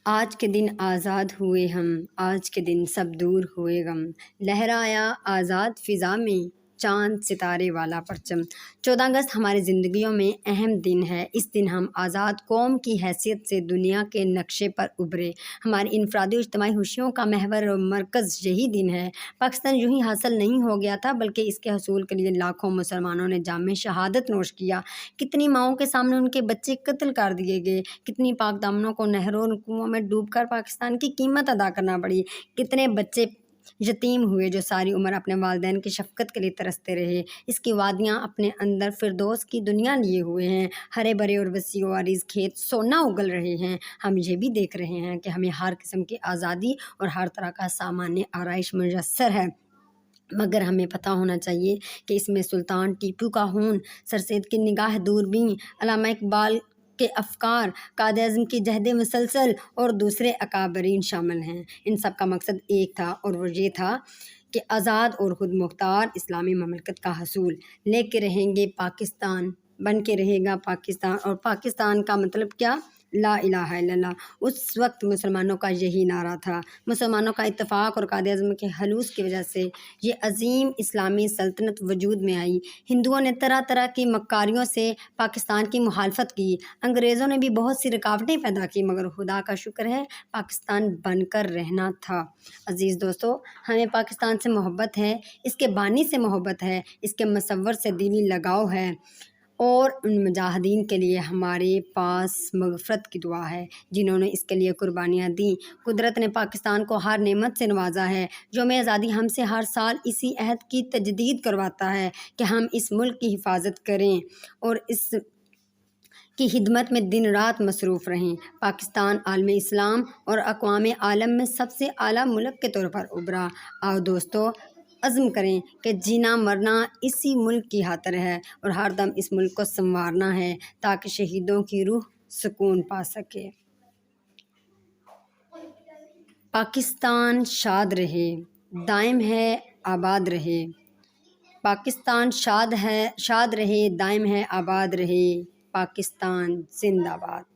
آج کے دن آزاد ہوئے ہم، آج کے دن سب دور ہوئے غم، لہرایا آزاد فضا میں چاند ستارے والا پرچم۔ 14 اگست ہماری زندگیوں میں اہم دن ہے۔ اس دن ہم آزاد قوم کی حیثیت سے دنیا کے نقشے پر ابھرے۔ ہماری انفرادی و اجتماعی خوشیوں کا محور و مرکز یہی دن ہے۔ پاکستان یوں ہی حاصل نہیں ہو گیا تھا، بلکہ اس کے حصول کے لیے لاکھوں مسلمانوں نے جام شہادت نوش کیا۔ کتنی ماؤں کے سامنے ان کے بچے قتل کر دیے گئے، کتنی پاک دامنوں کو نہروں اور کنوؤں میں ڈوب کر پاکستان کی قیمت ادا کرنا پڑی، کتنے بچے یتیم ہوئے جو ساری عمر اپنے والدین کی شفقت کے لیے ترستے رہے۔ اس کی وادیاں اپنے اندر فردوس کی دنیا لیے ہوئے ہیں، ہرے بھرے اور وسیع و عریض کھیت سونا اگل رہے ہیں۔ ہم یہ بھی دیکھ رہے ہیں کہ ہمیں ہر قسم کی آزادی اور ہر طرح کا سامان آرائش میسر ہے، مگر ہمیں پتہ ہونا چاہیے کہ اس میں سلطان ٹیپو کا خون، سر سید کی نگاہ دوربین، علامہ اقبال کے افکار، قائد اعظم کی جہد مسلسل اور دوسرے اکابرین شامل ہیں۔ ان سب کا مقصد ایک تھا اور وہ یہ تھا کہ آزاد اور خود مختار اسلامی مملکت کا حصول۔ لے کے رہیں گے پاکستان، بن کے رہے گا پاکستان، اور پاکستان کا مطلب کیا؟ لا الہ الا اللہ۔ اس وقت مسلمانوں کا یہی نعرہ تھا۔ مسلمانوں کا اتفاق اور قائد اعظم کے خلوص کی وجہ سے یہ عظیم اسلامی سلطنت وجود میں آئی۔ ہندوؤں نے طرح طرح کی مکاریوں سے پاکستان کی مخالفت کی، انگریزوں نے بھی بہت سی رکاوٹیں پیدا کی، مگر خدا کا شکر ہے پاکستان بن کر رہنا تھا۔ عزیز دوستو، ہمیں پاکستان سے محبت ہے، اس کے بانی سے محبت ہے، اس کے مصور سے دلی لگاؤ ہے، اور ان مجاہدین کے لیے ہمارے پاس مغفرت کی دعا ہے جنہوں نے اس کے لیے قربانیاں دیں۔ قدرت نے پاکستان کو ہر نعمت سے نوازا ہے۔ یوم آزادی ہم سے ہر سال اسی عہد کی تجدید کرواتا ہے کہ ہم اس ملک کی حفاظت کریں اور اس کی خدمت میں دن رات مصروف رہیں۔ پاکستان عالم اسلام اور اقوام عالم میں سب سے اعلیٰ ملک کے طور پر ابھرا۔ آؤ دوستو، عزم کریں کہ جینا مرنا اسی ملک کی خاطر ہے اور ہر دم اس ملک کو سنوارنا ہے تاکہ شہیدوں کی روح سکون پا سکے۔ پاکستان شاد رہے، دائم ہے آباد رہے۔ پاکستان شاد رہے، دائم ہے آباد رہے۔ پاکستان زندہ باد۔